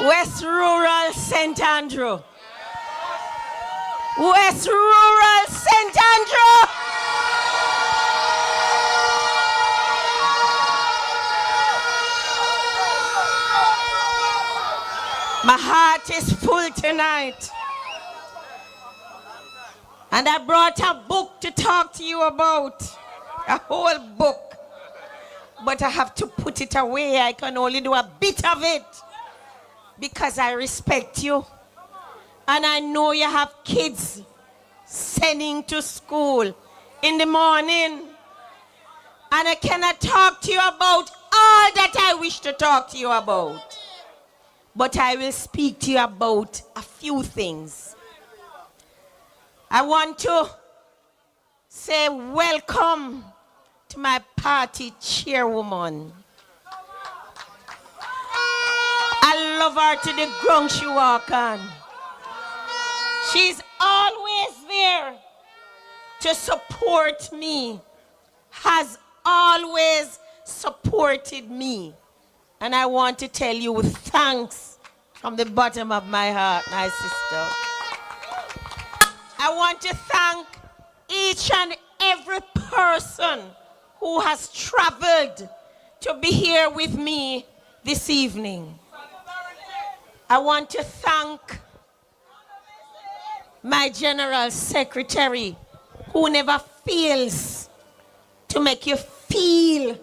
West Rural St. Andrew. West Rural St. Andrew. My heart is full tonight. And I brought a book to talk to you about. A whole book. But I have to put it away. I can only do a bit of it. Because I respect you. And I know you have kids sending to school in the morning. And I cannot talk to you about all that I wish to talk to you about. But I will speak to you about a few things. I want to say welcome to my party chairwoman. I love her to the ground she walk on. She's always there to support me, has always supported me. And I want to tell you thanks from the bottom of my heart, my sister. I want to thank each and every person who has traveled to be here with me this evening. I want to thank my General Secretary, who never fails to make you feel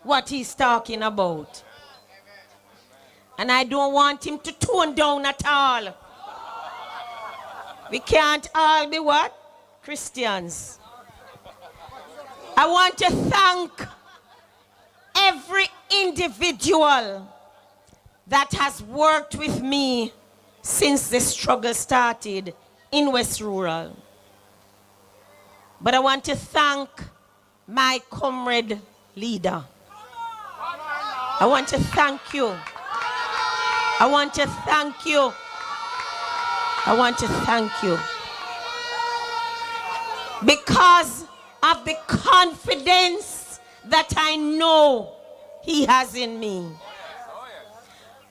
what he's talking about. And I don't want him to tone down at all. We can't all be what? Christians. I want to thank every individual that has worked with me since the struggle started in West Rural. But I want to thank my comrade leader. I want to thank you. I want to thank you. I want to thank you. Because of the confidence that I know he has in me.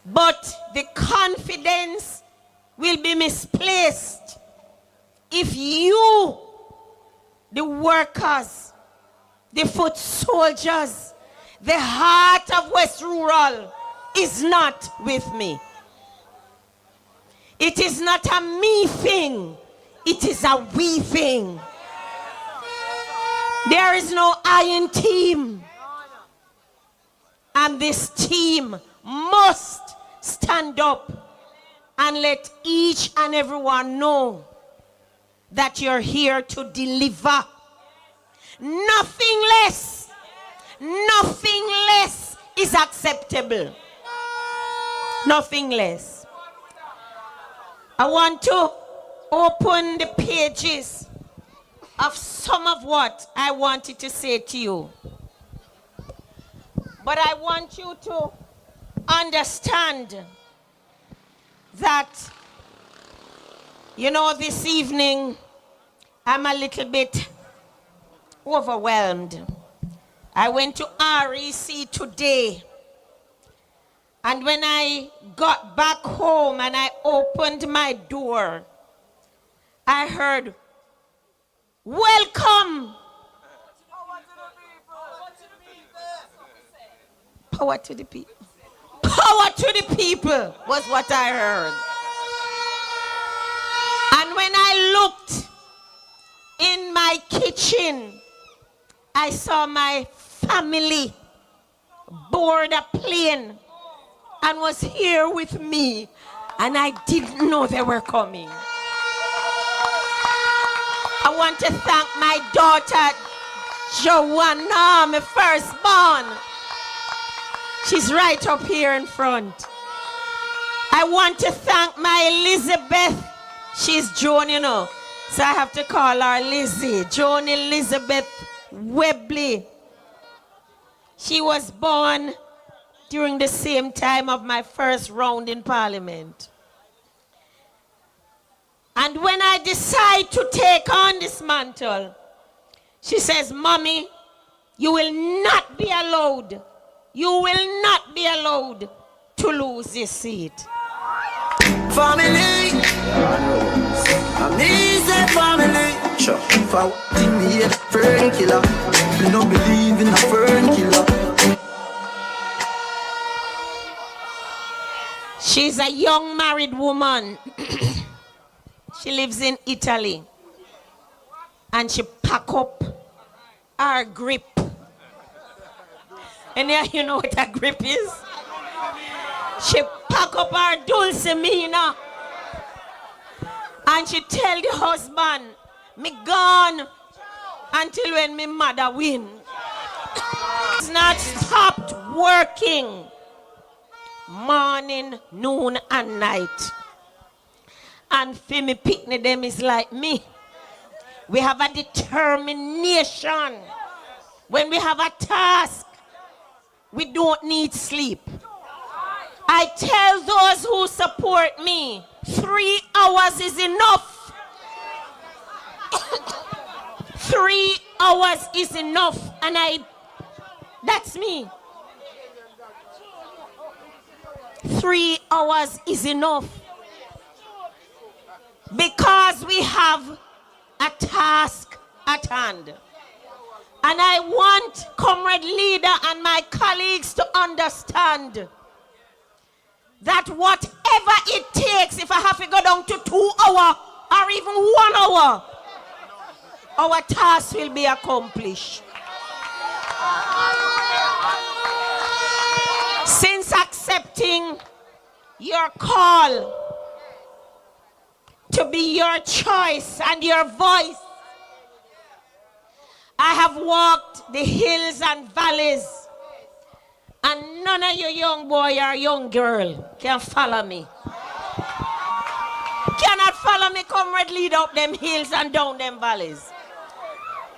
But the confidence will be misplaced if you, the workers, the foot soldiers, the heart of West Rural is not with me. It is not a me thing. It is a we thing. There is no iron team. And this team must stand up and let each and everyone know that you're here to deliver. Nothing less is acceptable. Nothing less. I want to open the pages of some of what I wanted to say to you. But I want you to understand that, this evening I'm a little bit overwhelmed. I went to REC today, and when I got back home and I opened my door, I heard, "Welcome." Power to the people. Power to the people was what I heard. And when I looked in my kitchen, I saw my family board a plane and was here with me, and I didn't know they were coming. I want to thank my daughter, Joan, my firstborn. She's right up here in front. I want to thank my Elizabeth. She's Joan, so I have to call her Lizzie. Joan Elizabeth Webley. She was born during the same time of my first round in Parliament. And when I decide to take on this mantle, she says, "Mommy, You will not be allowed. You will not be allowed to lose this seat. Family, amazing family. Sure, if I in me a fern killer, you don't believe in a fern killer. She's a young married woman. She lives in Italy. And she pack up her grip. And yeah, you know what a grip is? She pack up her dulcimina. And she tell the husband, me gone until when me mother win. It's not stopped working. Morning, noon, and night. And for me picnic them is like me. We have a determination. When we have a task, we don't need sleep. I tell those who support me, 3 hours is enough. 3 hours is enough. And that's me. 3 hours is enough. Because we have a task at hand. And I want comrade leader and my colleagues to understand that whatever it takes, if I have to go down to 2 hours or even 1 hour, our task will be accomplished. Since accepting your call to be your choice and your voice, I have walked the hills and valleys, and none of you young boy or young girl can follow me. Cannot follow me, comrade, lead up them hills and down them valleys.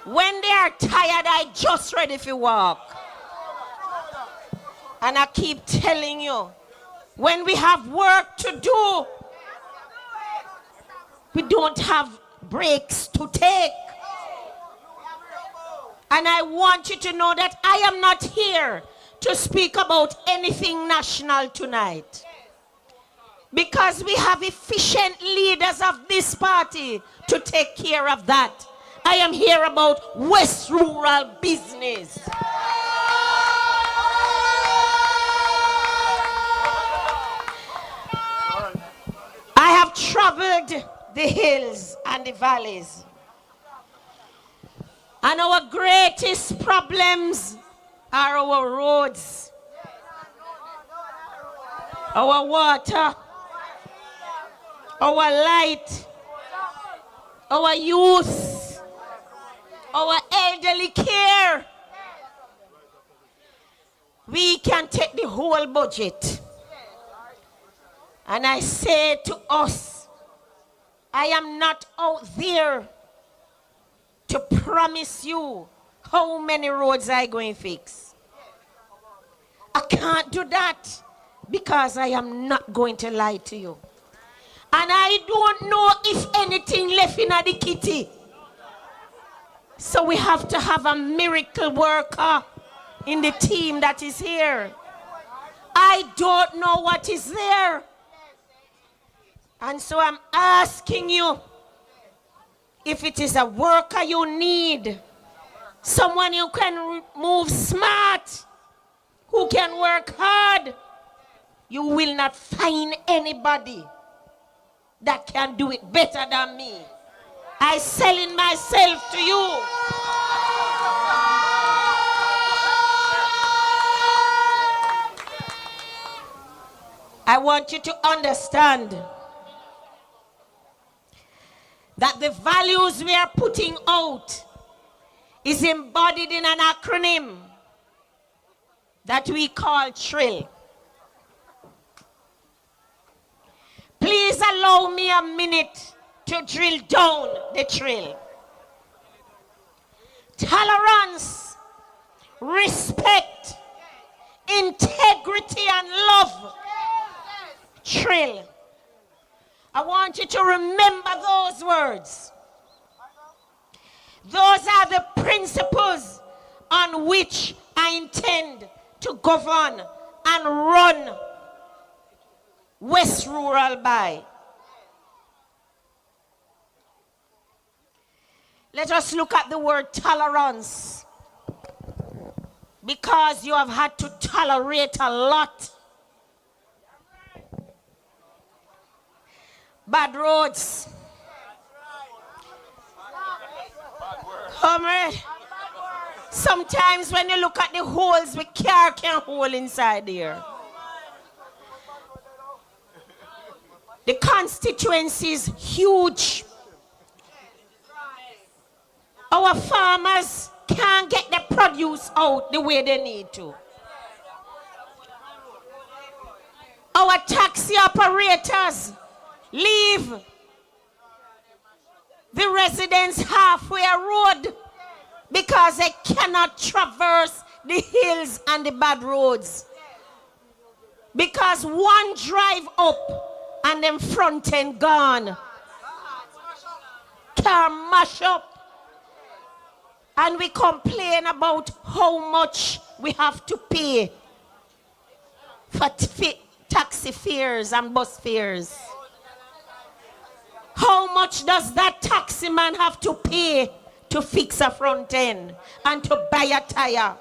When they are tired, I just ready for walk. And I keep telling you, when we have work to do, we don't have breaks to take. And I want you to know that I am not here to speak about anything national tonight. Because we have efficient leaders of this party to take care of that. I am here about West Rural business. I have traveled the hills and the valleys. And our greatest problems are our roads, our water, our light, our youth, our elderly care. We can take the whole budget. And I say to us, I am not out there to promise you how many roads I'm going to fix. I can't do that because I am not going to lie to you. And I don't know if anything left in the kitty. So we have to have a miracle worker in the team that is here. I don't know what is there. And so I'm asking you, if it is a worker you need, someone who can move smart, who can work hard, you will not find anybody that can do it better than me. I selling myself to you. I want you to understand that the values we are putting out is embodied in an acronym that we call Trill. Please allow me a minute to drill down the Trill. Tolerance, respect, integrity, and love. Trill. I want you to remember those words. Those are the principles on which I intend to govern and run West Rural by. Let us look at the word tolerance, because you have had to tolerate a lot. Bad roads. Comrade, sometimes when you look at the holes, the car can hold inside there. The constituency is huge. Our farmers can't get the produce out the way they need to. Our taxi operators leave the residents halfway road because they cannot traverse the hills and the bad roads. Because one drive up and then front end gone. Car mash up. And we complain about how much we have to pay for taxi fares and bus fares. How much does that taxi man have to pay to fix a front end and to buy a tire?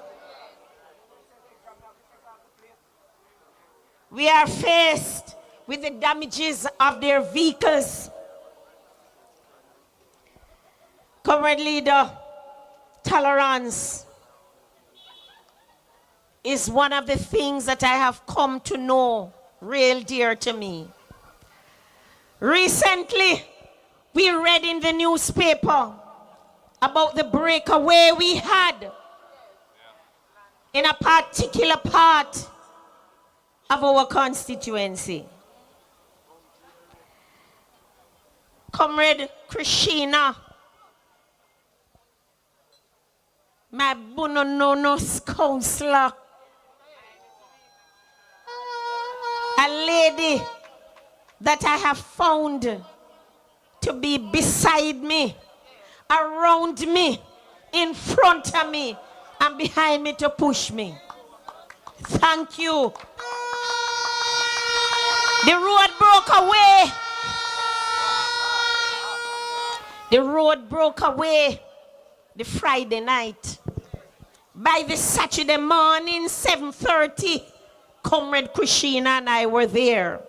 We are faced with the damages of their vehicles. Comrade leader, tolerance is one of the things that I have come to know real dear to me. Recently, we read in the newspaper about the breakaway we had in a particular part of our constituency. Comrade Krishina, my Bunononos counselor, a lady that I have found to be beside me, around me, in front of me, and behind me to push me. Thank you. The road broke away. The road broke away the Friday night. By the Saturday morning, 7:30, Comrade Krishina and I were there.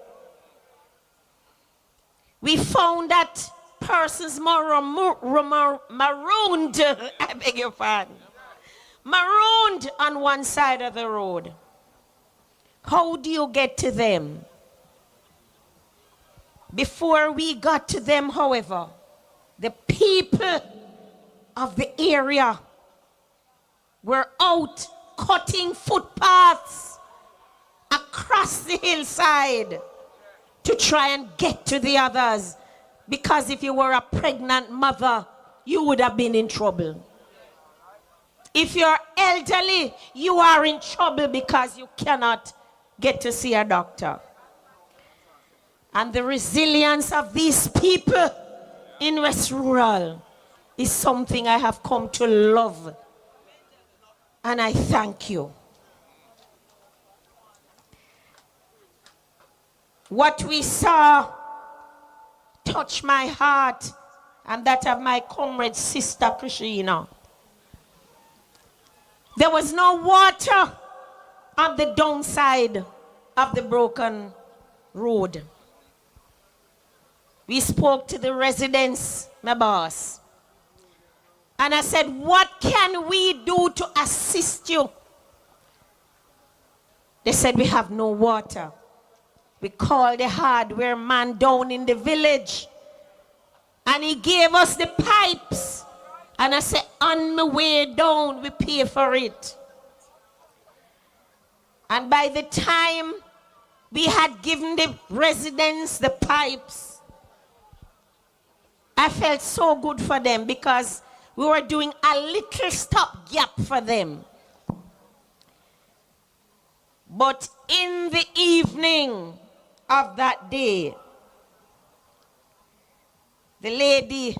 We found that persons marooned, I beg your pardon, marooned on one side of the road. How do you get to them? Before we got to them, however, the people of the area were out cutting footpaths across the hillside to try and get to the others, because if you were a pregnant mother, you would have been in trouble. If you're elderly, you are in trouble because you cannot get to see a doctor. And the resilience of these people in West Rural is something I have come to love. And I thank you. What we saw touched my heart and that of my comrade sister Krishina. There was no water on the downside of the broken road. We spoke to the residents, my boss. And I said, what can we do to assist you? They said, we have no water. We called the hardware man down in the village. And he gave us the pipes. And I said, on my way down, we pay for it. And by the time we had given the residents the pipes, I felt so good for them because we were doing a little stopgap for them. But in the evening of that day, the lady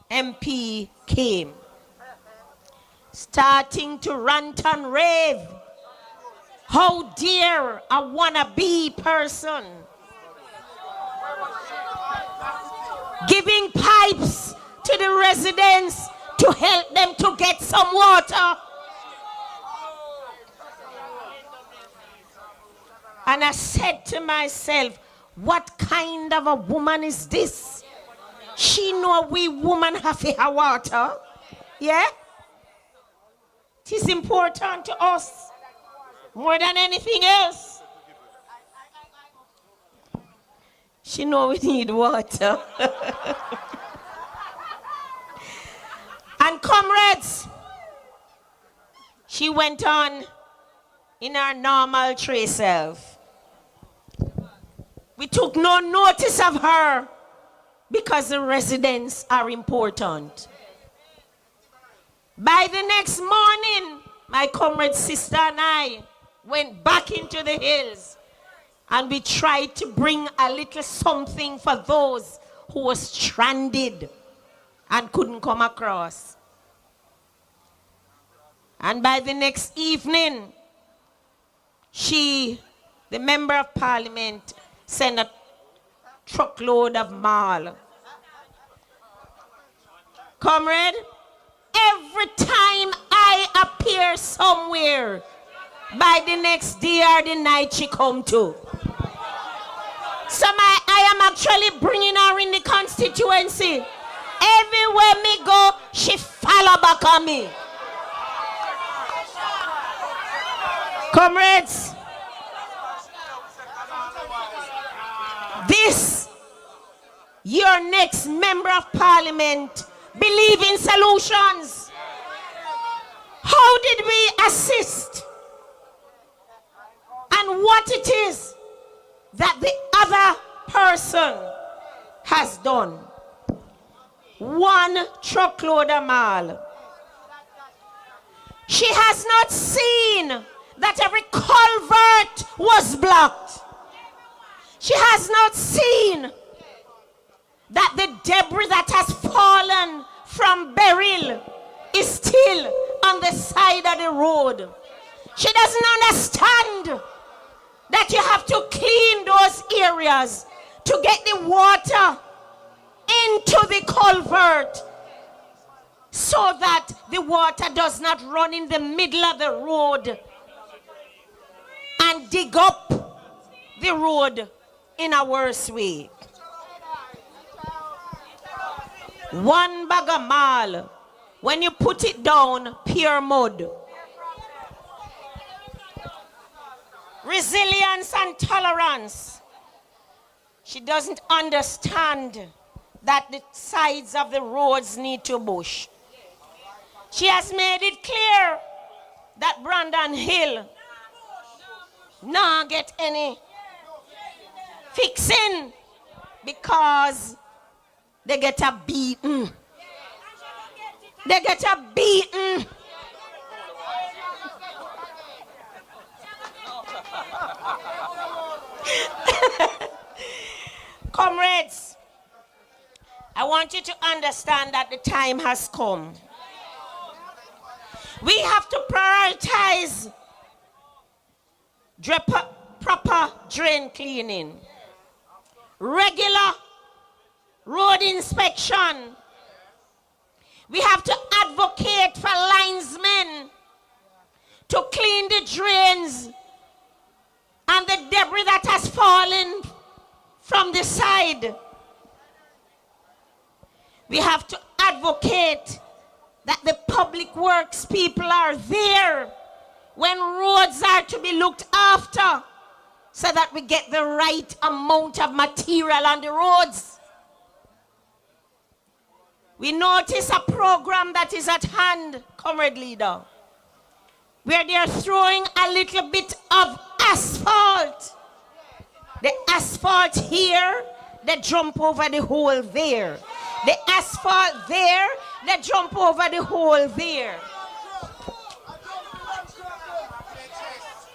MP came starting to rant and rave. How dare a wannabe person giving pipes to the residents to help them to get some water. And I said to myself, what kind of a woman is this? She know we women have to have water. Yeah? It is important to us more than anything else. She know we need water. And comrades, she went on in her normal true self. We took no notice of her because the residents are important. By the next morning, my comrade sister and I went back into the hills and we tried to bring a little something for those who were stranded and couldn't come across. And by the next evening, the member of parliament, sent a truckload of mall. Comrade, every time I appear somewhere, by the next day or the night she come to. So I am actually bringing her in the constituency. Everywhere me go, she follow back on me. Comrades, this, your next member of parliament, believe in solutions. How did we assist? And what it is that the other person has done. One truckload of mall. She has not seen that every culvert was blocked. She has not seen that the debris that has fallen from Beryl is still on the side of the road. She doesn't understand that you have to clean those areas to get the water into the culvert so that the water does not run in the middle of the road and dig up the road in a worse way. One bag of mall, when you put it down, pure mud. Resilience and tolerance. She doesn't understand that the sides of the roads need to bush. She has made it clear that Brandon Hill not get any fixing because they get a beaten. They get a beaten. Comrades, I want you to understand that the time has come. We have to prioritize proper drain cleaning, regular road inspection. We have to advocate for linesmen to clean the drains and the debris that has fallen from the side. We have to advocate that the public works people are there when roads are to be looked after so that we get the right amount of material on the roads. We notice a program that is at hand, comrade leader, where they are throwing a little bit of asphalt. The asphalt here, they jump over the hole there. The asphalt there, they jump over the hole there.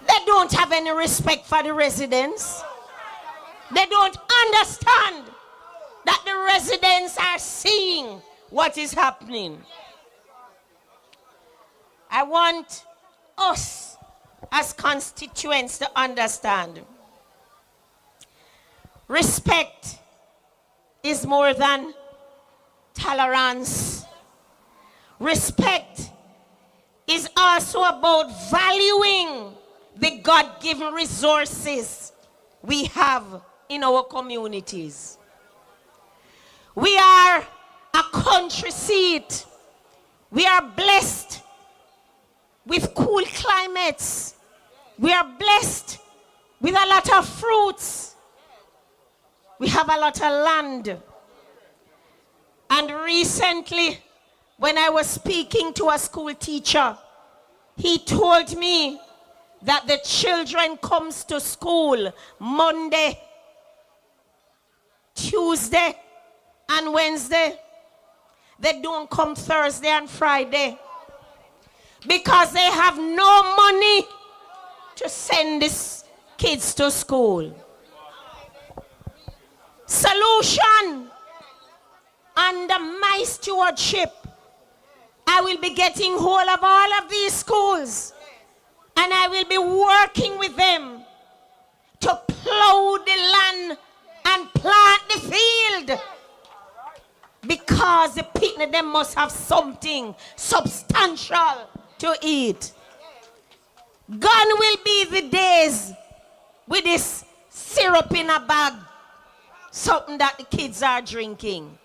They don't have any respect for the residents. They don't understand that the residents are seeing what is happening. I want us as constituents to understand. Respect is more than tolerance. Respect is also about valuing the God-given resources we have in our communities. We are a country seat. We are blessed with cool climates. We are blessed with a lot of fruits. We have a lot of land. And recently, when I was speaking to a school teacher, he told me that the children comes to school Monday, Tuesday, and Wednesday. They don't come Thursday and Friday because they have no money to send these kids to school. Solution: under my stewardship, I will be getting hold of all of these schools and I will be working with them to plow the land and plant the field, because the picnic them must have something substantial to eat. Gone will be the days with this syrup in a bag, something that the kids are drinking.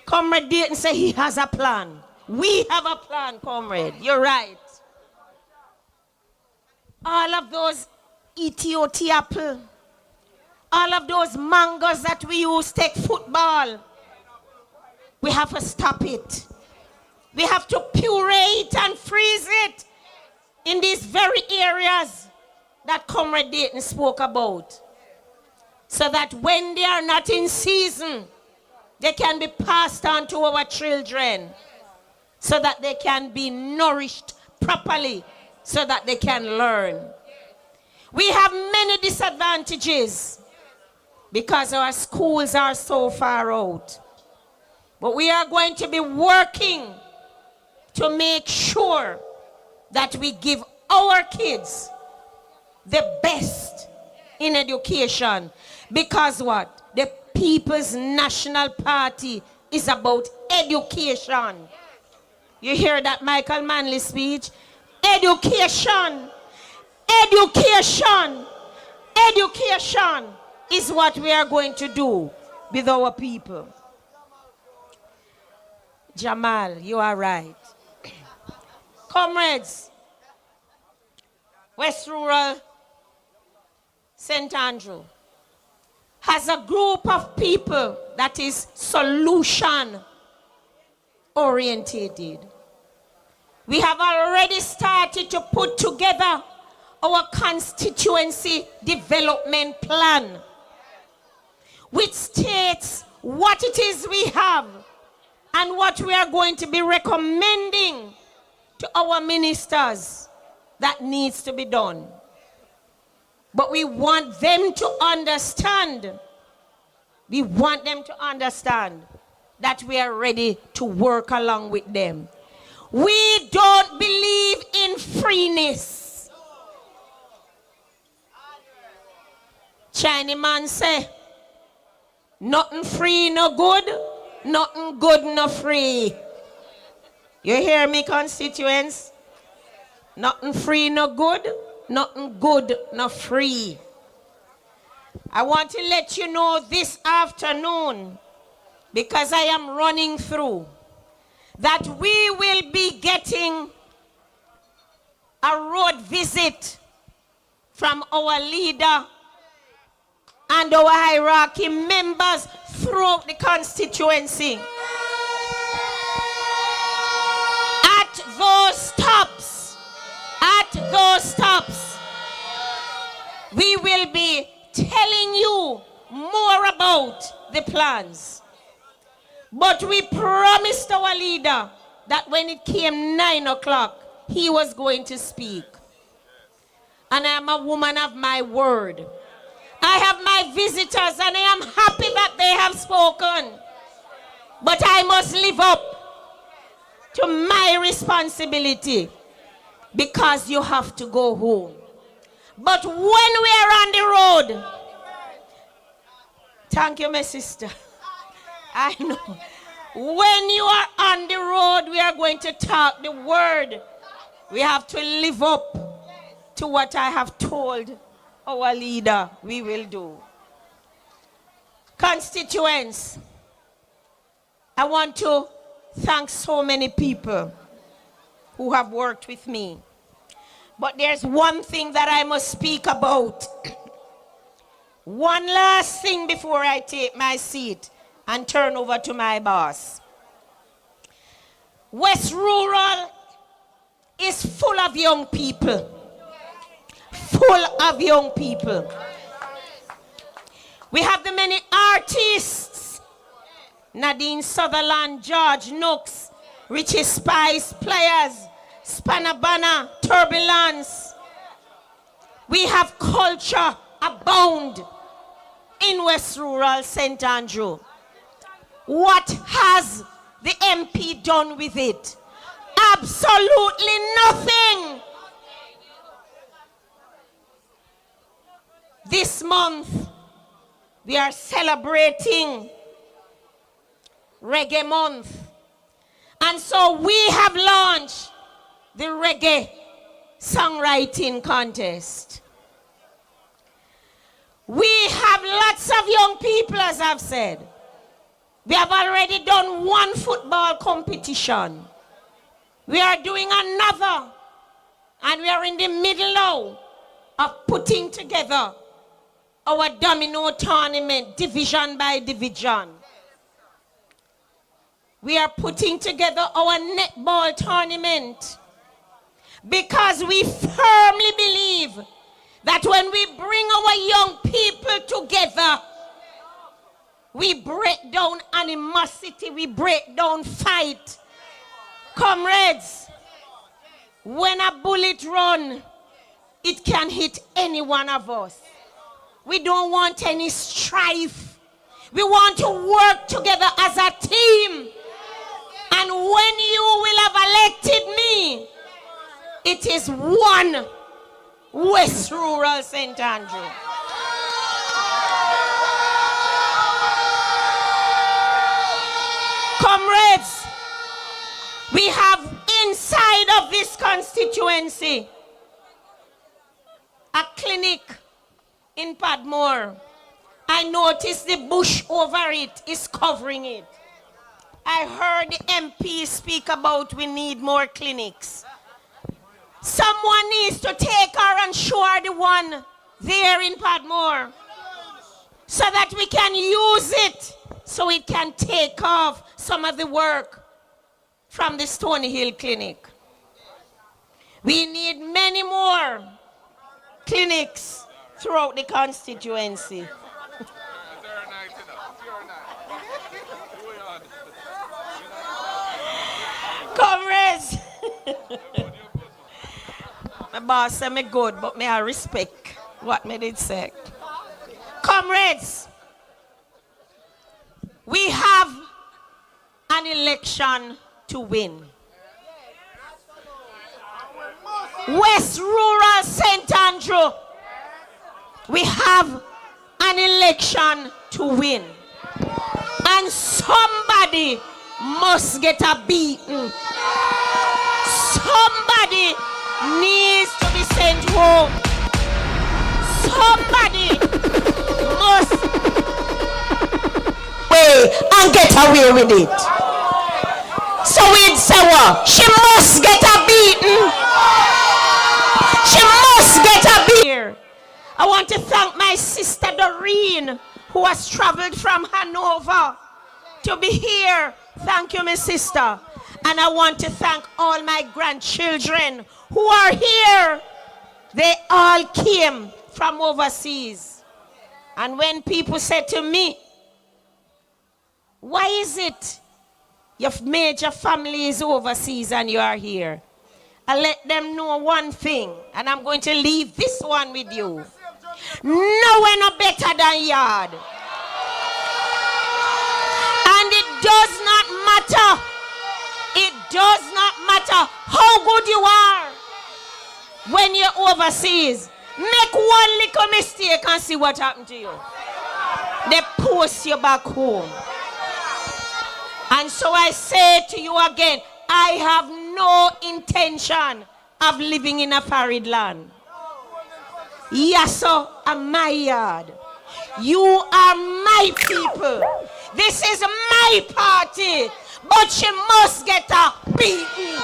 Comrade Dayton say he has a plan. We have a plan, comrade. You're right. All of those Ethiopian apple, all of those mangoes that we use to take football, we have to stop it. We have to puree it and freeze it in these very areas that Comrade Dayton spoke about, so that when they are not in season, they can be passed on to our children, so that they can be nourished properly, so that they can learn. We have many disadvantages because our schools are so far out. But we are going to be working to make sure that we give our kids the best in education. Because what? The People's National Party is about education. You hear that Michael Manley speech? Education. Education. Education is what we are going to do with our people. Jamal, you are right. Comrades, West Rural, St. Andrew has a group of people that is solution oriented. We have already started to put together our constituency development plan, which states what it is we have and what we are going to be recommending to our ministers that needs to be done. But we want them to understand. We want them to understand that we are ready to work along with them. We don't believe in freeness. Chinese man say, nothing free, no good, nothing good, no free. You hear me, constituents? Nothing free, no good, nothing good, no free. I want to let you know this afternoon, because I am running through, that we will be getting a road visit from our leader and our hierarchy members throughout the constituency. At those stops, we will be telling you more about the plans. But we promised our leader that when it came 9 o'clock, he was going to speak. And I am a woman of my word. I have my visitors and I am happy that they have spoken. But I must live up to my responsibility because you have to go home. But when we are on the road, thank you, my sister. I know. When you are on the road, we are going to talk the word. We have to live up to what I have told our leader we will do. Constituents, I want to thank so many people who have worked with me. But there's one thing that I must speak about. One last thing before I take my seat and turn over to my boss. West Rural is full of young people. Full of young people. We have the many artists. Nadine Sutherland, George Nooks, Richie Spice, Players, Spanabana, Turbulence. We have culture abound in West Rural St. Andrew. What has the MP done with it? Absolutely nothing. This month, we are celebrating Reggae Month. And so we have launched the Reggae Songwriting Contest. We have lots of young people, as I've said. We have already done one football competition. We are doing another. And we are in the middle now of putting together our domino tournament, division by division. We are putting together our netball tournament because we firmly believe that when we bring our young people together, we break down animosity, we break down fight. Comrades, when a bullet runs, it can hit any one of us. We don't want any strife. We want to work together as a team. And when you will have elected me, it is one West Rural St. Andrew. Comrades, we have inside of this constituency a clinic in Padmore. I noticed the bush over it is covering it. I heard the MP speak about we need more clinics. Someone needs to take her and show her the one there in Padmore so that we can use it so it can take off some of the work from the Stony Hill Clinic. We need many more clinics throughout the constituency. Comrades, my boss said me good, but may I respect what me did say. Comrades, we have an election to win. West Rural St. Andrew, we have an election to win. And somebody must get a beating. Somebody needs to be sent home. Somebody must wait and get away with it. So we'd say what? She must get a beating. She must get a beating. I want to thank my sister Doreen, who has traveled from Hanover to be here. Thank you, my sister. And I want to thank all my grandchildren who are here. They all came from overseas. And when people say to me, why is it your major family is overseas and you are here? I let them know one thing, and I'm going to leave this one with you. Nowhere no better than yard. And it does not matter. It does how good you are when you're overseas. Make one little mistake and see what happened to you. They post you back home. And so I say to you again, I have no intention of living in a foreign land. Yes, sir, I'm my yard. You are my people. This is my party. But she must get a beaten.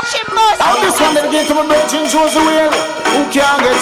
She must. I'm just going to get to my virgin shows the way. Who can't get